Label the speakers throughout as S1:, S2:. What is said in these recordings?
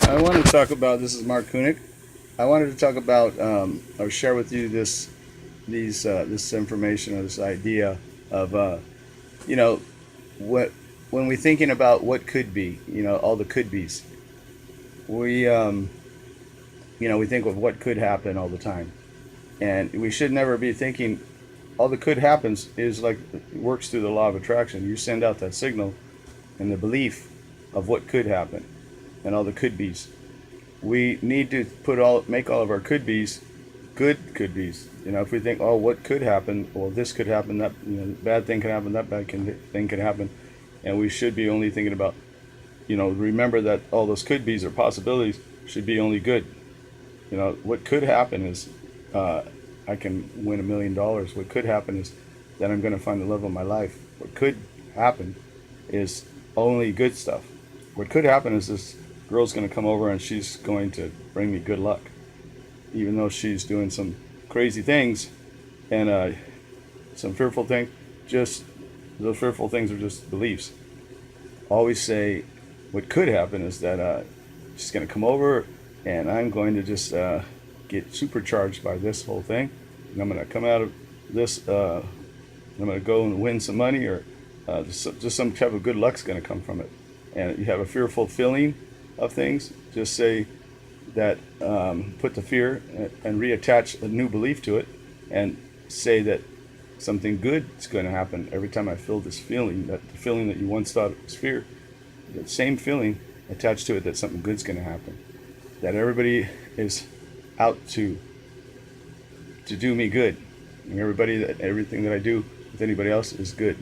S1: I want to talk about. This is Mark Kunik. I wanted to talk about or share with you this information or this idea of you know what when we're thinking about what could be, all the could be's. We we think of what could happen all the time, and we should never be thinking all that could happens is like works through the law of attraction. You send out that signal and the belief of what could happen and all the could be's. We need to make all of our could be's good could be's. If we think, oh, what could happen? Well, this could happen. That bad thing could happen. That thing could happen, and we should be only thinking about, remember that all those could be's or possibilities should be only good. What could happen is I can win $1 million. What could happen is that I'm going to find the love of my life. What could happen is only good stuff. What could happen is this girl's going to come over and she's going to bring me good luck, even though she's doing some crazy things and some fearful things. Just those fearful things are just beliefs. Always say, what could happen is that she's going to come over and I'm going to just get supercharged by this whole thing, and I'm going to come out of this. I'm going to go and win some money, or just some type of good luck's going to come from it. And you have a fearful feeling of things, just say that, put the fear and reattach a new belief to it, and say that something good is going to happen every time I feel this feeling, that the feeling that you once thought was fear, that same feeling attached to it, that something good's going to happen, that everybody is out to do me good, and everything that I do with anybody else is good.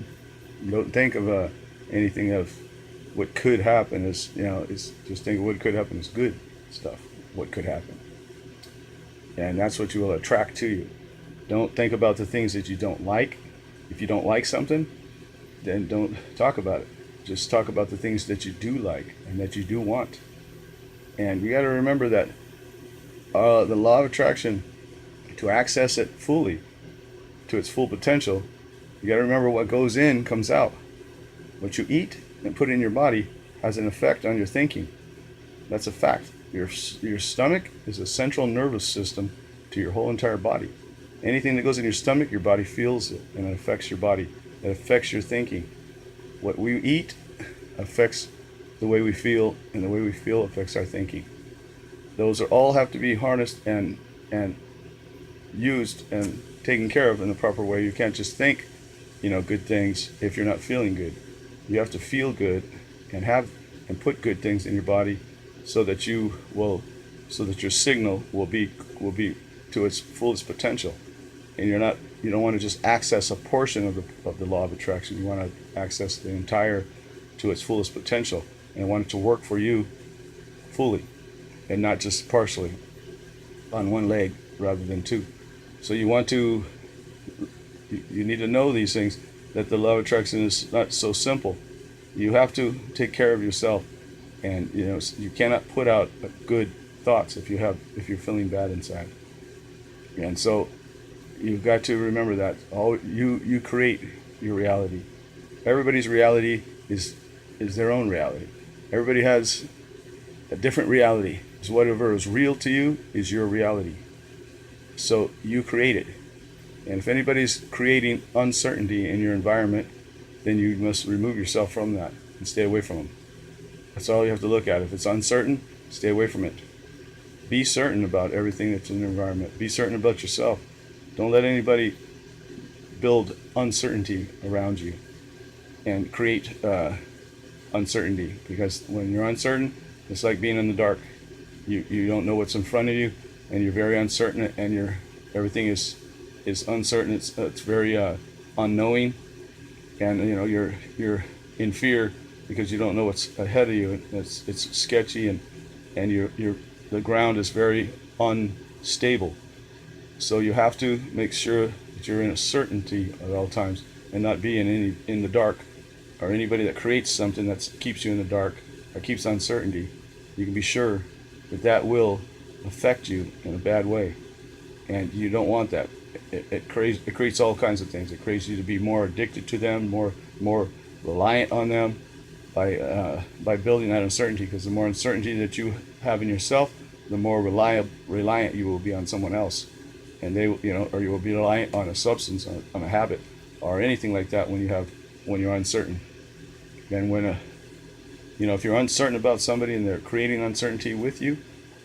S1: You don't think of anything of what could happen is just think of what could happen is good stuff. What could happen, and that's what you will attract to you. Don't think about the things that you don't like. If you don't like something, then don't talk about it. Just talk about the things that you do like and that you do want. And you got to remember that the law of attraction, to access it fully, to its full potential, you got to remember what goes in comes out. What you eat and put in your body has an effect on your thinking. That's a fact. Your stomach is a central nervous system to your whole entire body. Anything that goes in your stomach, your body feels it, and it affects your body. It affects your thinking. What we eat affects the way we feel, and the way we feel affects our thinking. Those all have to be harnessed and used and taken care of in the proper way. You can't just think, good things if you're not feeling good. You have to feel good and put good things in your body, so that your signal will be to its fullest potential. And you don't want to just access a portion of the law of attraction. You want to access the entire to its fullest potential, and want it to work for you fully, and not just partially on one leg rather than two. So you need to know these things, that the law of attraction is not so simple. You have to take care of yourself, and you cannot put out good thoughts if you're feeling bad inside. And so you've got to remember that you create your reality. Everybody's reality is their own reality. Everybody has a different reality. It's whatever is real to you is your reality. So you create it. And if anybody's creating uncertainty in your environment, then you must remove yourself from that and stay away from them. That's all you have to look at. If it's uncertain, stay away from it. Be certain about everything that's in the environment. Be certain about yourself. Don't let anybody build uncertainty around you and create uncertainty, because when you're uncertain, it's like being in the dark. You don't know what's in front of you, and you're very uncertain, and everything is uncertain. It's very unknowing, and you're in fear because you don't know what's ahead of you. It's sketchy, and the ground is very unstable. So you have to make sure that you're in a certainty at all times, and not be in the dark, or anybody that creates something that keeps you in the dark or keeps uncertainty. You can be sure that will affect you in a bad way, and you don't want that. It creates all kinds of things. It creates you to be more addicted to them, more reliant on them, by building that uncertainty. Because the more uncertainty that you have in yourself, the more reliant you will be on someone else, and or you will be reliant on a substance, on a habit, or anything like that when you're uncertain. And if you're uncertain about somebody and they're creating uncertainty with you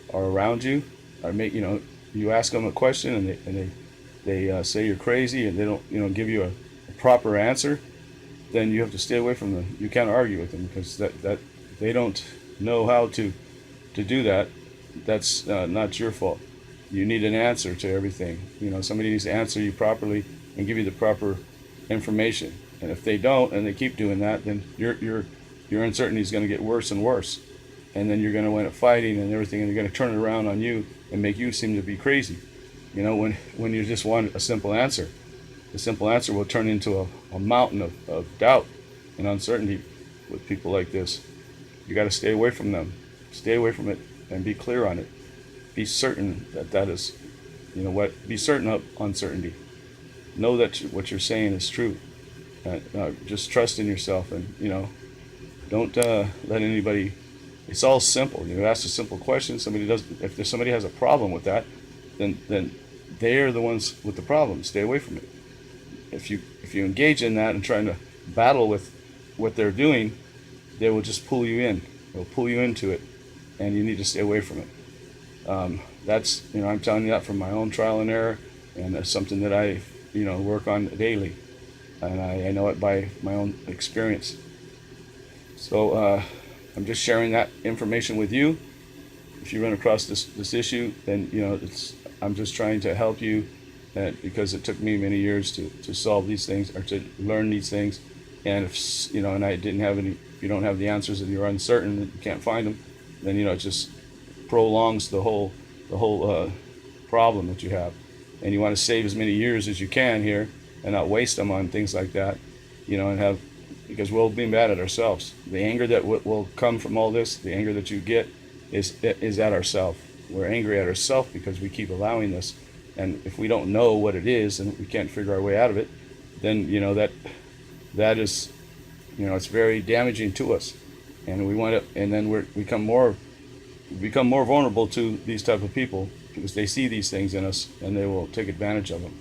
S1: or around you, or you ask them a question and they say you're crazy and they don't give you a proper answer, then you have to stay away from them. You can't argue with them because that they don't know how to do that. That's not your fault. You need an answer to everything. Somebody needs to answer you properly and give you the proper information. And if they don't, and they keep doing that, then your uncertainty is going to get worse and worse. And then you're going to wind up fighting and everything, and they're going to turn it around on you and make you seem to be crazy. When you just want a simple answer, the simple answer will turn into a mountain of doubt and uncertainty with people like this. You got to stay away from them. Stay away from it and be clear on it. Be certain that is, be certain of uncertainty. Know that what you're saying is true. Just trust in yourself, and don't let anybody. It's all simple. You ask a simple question. If somebody has a problem with that, then they're the ones with the problem. Stay away from it. If you engage in that and trying to battle with what they're doing, they will just pull you in. They'll pull you into it, and you need to stay away from it. That's I'm telling you that from my own trial and error, and that's something that I work on daily, and I know it by my own experience. So I'm just sharing that information with you. If you run across this issue, then I'm just trying to help you, because it took me many years to solve these things, or to learn these things. And if and I didn't have any, if you don't have the answers and you're uncertain and you can't find them, then it just prolongs the whole problem that you have. And you want to save as many years as you can here and not waste them on things like that, because we'll be mad at ourselves. The anger that will come from all this, the anger that you get, is at ourselves. We're angry at ourselves because we keep allowing this. And if we don't know what it is and we can't figure our way out of it, then that is it's very damaging to us. And we want to, and then we become more vulnerable to these type of people, because they see these things in us and they will take advantage of them.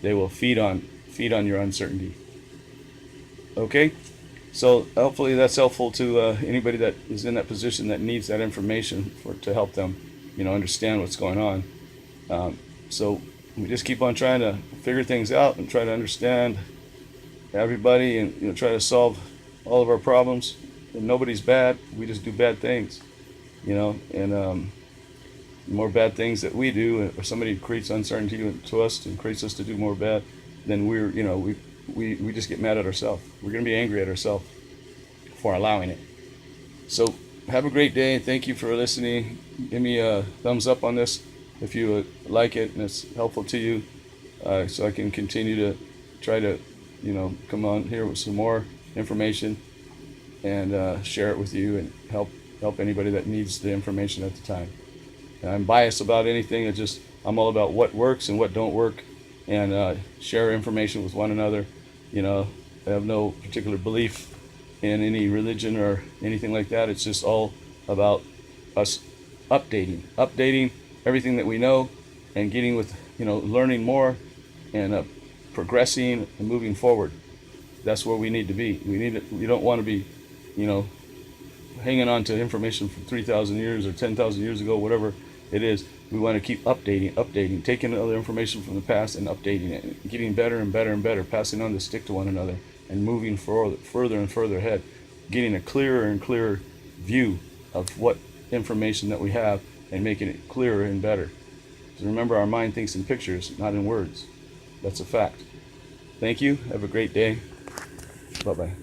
S1: They will feed on your uncertainty. Okay, so hopefully that's helpful to anybody that is in that position that needs that information to help them understand what's going on. So we just keep on trying to figure things out and try to understand everybody, and try to solve all of our problems. And nobody's bad. We just do bad things, and the more bad things that we do, or somebody creates uncertainty to us and creates us to do more bad, then we just get mad at ourselves. We're going to be angry at ourselves for allowing it. So have a great day. Thank you for listening. Give me a thumbs up on this if you like it and it's helpful to you, so I can continue to try to come on here with some more information and share it with you and help anybody that needs the information at the time. And I'm biased about anything. I'm all about what works and what don't work, and share information with one another. I have no particular belief in any religion or anything like that. It's just all about us updating everything that we know, and getting with learning more, and progressing and moving forward. That's where we need to be. We don't want to be hanging on to information from 3,000 years or 10,000 years ago, whatever it is. We want to keep updating, taking other information from the past and updating it, getting better and better and better, passing on the stick to one another, and moving further and further ahead, getting a clearer and clearer view of what information that we have, and making it clearer and better. So remember, our mind thinks in pictures, not in words. That's a fact. Thank you. Have a great day. Bye-bye.